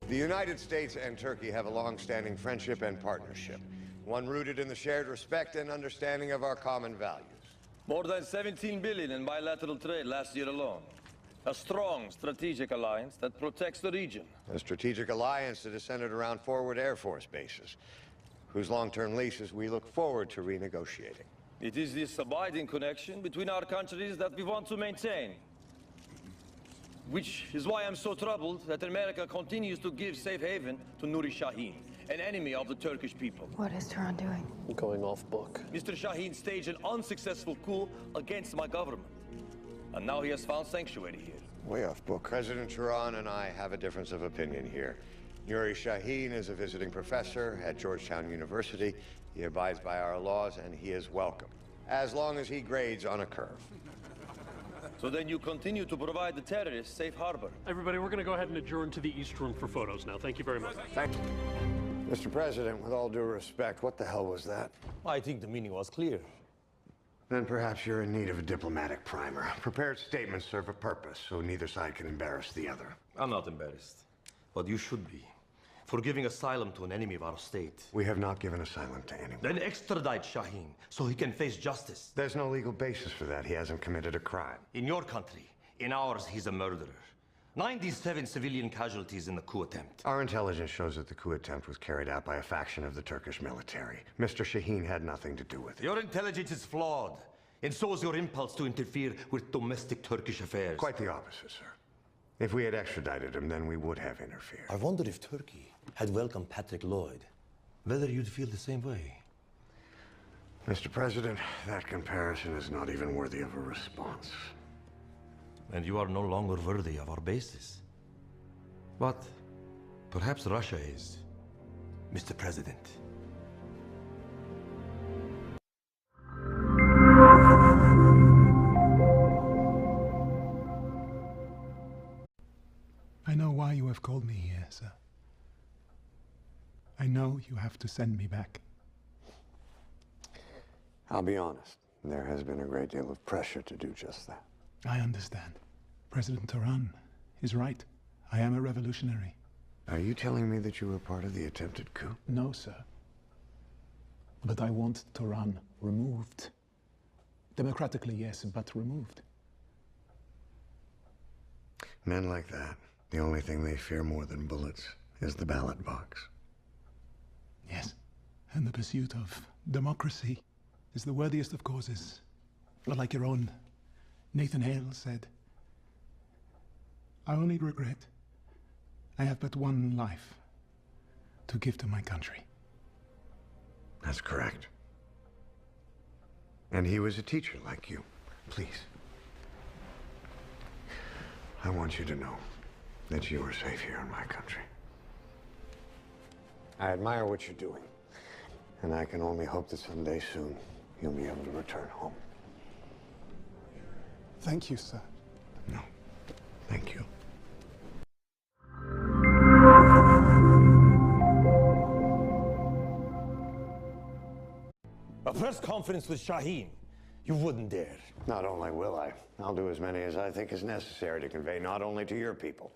The United States and Turkey have a long-standing friendship and partnership, one rooted in the shared respect and understanding of our common values. More than 17 billion in bilateral trade last year alone. A strong strategic alliance that protects the region. A strategic alliance that is centered around forward Air Force bases, whose long-term leases we look forward to renegotiating. It is this abiding connection between our countries that we want to maintain. Which is why I'm so troubled that America continues to give safe haven to Nuri Şahin, an enemy of the Turkish people. What is Tehran doing? Going off book. Mr. Şahin staged an unsuccessful coup against my government. And now he has found sanctuary here. Way off book. President Tehran and I have a difference of opinion here. Nuri Şahin is a visiting professor at Georgetown University. He abides by our laws and he is welcome, as long as he grades on a curve. So then you continue to provide the terrorists safe harbor. Everybody, we're going to go ahead and adjourn to the East Room for photos now. Thank you very much. Thank you. Mr. President, with all due respect, what the hell was that? I think the meaning was clear. Then perhaps you're in need of a diplomatic primer. Prepared statements serve a purpose, so neither side can embarrass the other. I'm not embarrassed, but you should be. For giving asylum to an enemy of our state. We have not given asylum to anyone. Then extradite Şahin, so he can face justice. There's no legal basis for that. He hasn't committed a crime. In your country, in ours, he's a murderer. 97 civilian casualties in the coup attempt. Our intelligence shows that the coup attempt was carried out by a faction of the Turkish military. Mr. Şahin had nothing to do with it. Your intelligence is flawed, and so is your impulse to interfere with domestic Turkish affairs. Quite the opposite, sir. If we had extradited him, then we would have interfered. I wonder if Turkey had welcomed Patrick Lloyd, whether you'd feel the same way. Mr. President, that comparison is not even worthy of a response. And you are no longer worthy of our bases. But perhaps Russia is, Mr. President. I know why you have called me here, sir. I know you have to send me back. I'll be honest. There has been a great deal of pressure to do just that. I understand. President Tehran is right. I am a revolutionary. Are you telling me that you were part of the attempted coup? No, sir. But I want Tehran removed. Democratically, yes, but removed. Men like that, the only thing they fear more than bullets is the ballot box. Yes, and the pursuit of democracy is the worthiest of causes. Like your own Nathan Hale said, I only regret I have but one life to give to my country. That's correct. And he was a teacher like you. Please. I want you to know that you are safe here in my country. I admire what you're doing, and I can only hope that someday soon you'll be able to return home. Thank you, sir. No, thank you. A press conference with Şahin. You wouldn't dare. Not only will I, I'll do as many as I think is necessary to convey not only to your people,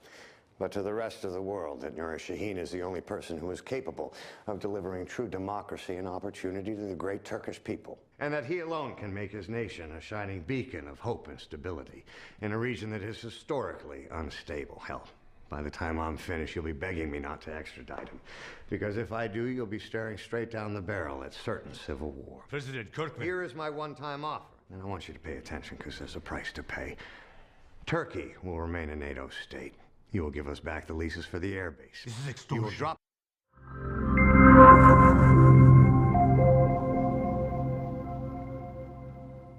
but to the rest of the world that Nuri Şahin is the only person who is capable of delivering true democracy and opportunity to the great Turkish people. And that he alone can make his nation a shining beacon of hope and stability in a region that is historically unstable. Hell, by the time I'm finished, you'll be begging me not to extradite him. Because if I do, you'll be staring straight down the barrel at certain civil war. President Kirkman. Here is my one-time offer. And I want you to pay attention because there's a price to pay. Turkey will remain a NATO state. You will give us back the leases for the air base. This is You extortion. will drop